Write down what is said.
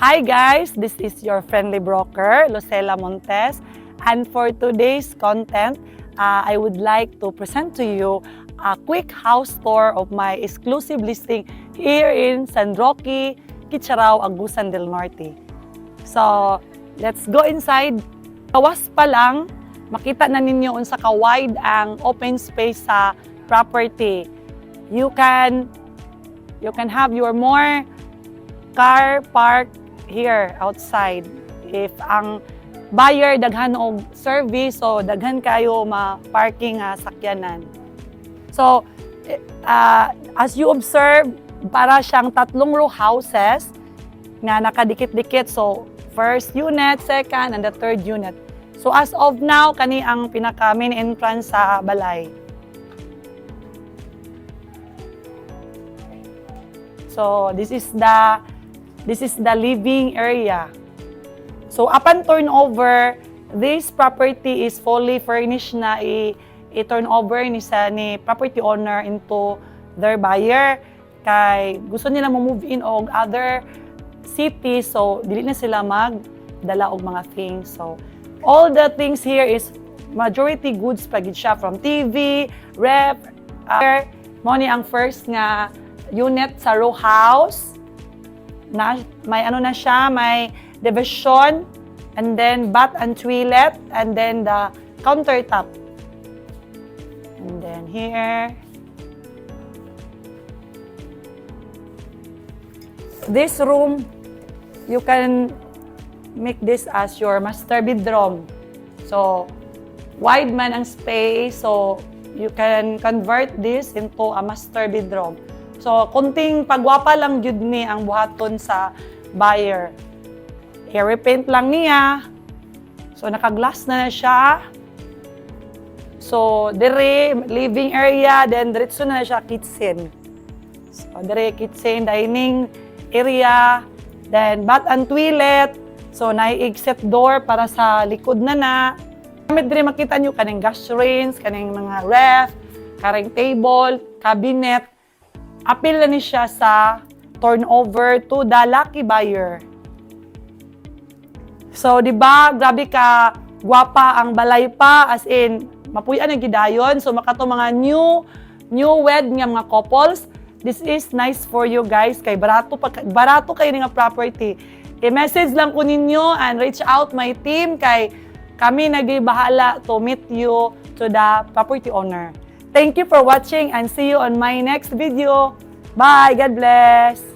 Hi guys, this is your friendly broker, Lucela Montes. And for today's content, I would like to present to you a quick house tour of my exclusive listing here in San Roque, Kitcharao, Agusan del Norte. So, let's go inside. Kawas pa lang, makita na ninyo unsa ka wide ang open space sa property. You can have your more car park here outside. If ang buyer daghan og service, so daghan kayo ma-parking sakyanan. So, as you observe, para siyang tatlong row houses na nakadikit-dikit. So, first unit, second, and the third unit. So, as of now, kani ang pinaka main entrance sa balay. So, this is the living area. So, upon turnover, this property is fully furnished na i-turnover ni property owner into their buyer. Kay gusto nila mo-move in og other cities, so dili na sila magdala og mga things. So, all the things here is majority goods pagid siya, from TV, ref, mo ni ang first nga unit sa row house. May na siya, may division, and then bath and toilet, and then the countertop. And then here, this room, you can make this as your master bedroom. So, wide man ang space, so you can convert this into a master bedroom. So, kunting pagwapa lang jud ni ang buhaton sa buyer. I-repaint lang niya. So, naka-glass na siya. So, dire, living area, then diretso na siya kitchen. So, dire, kitchen, dining area, then bath and toilet. So, nai-exit door para sa likod na. Kamit dire makita nyo kaning gas range, kaning mga ref, karing table, cabinet. Appeal na ni siya sa turnover to the lucky buyer. So, di ba, grabe ka gwapa ang balay pa, as in, mapuyan ang gidayon. So, makato mga new wed nga mga couples, this is nice for you guys, kay barato kayo nga property. I-message lang ko ninyo and reach out my team, kay kami nagibahala to meet you to the property owner. Thank you for watching and see you on my next video. Bye! God bless!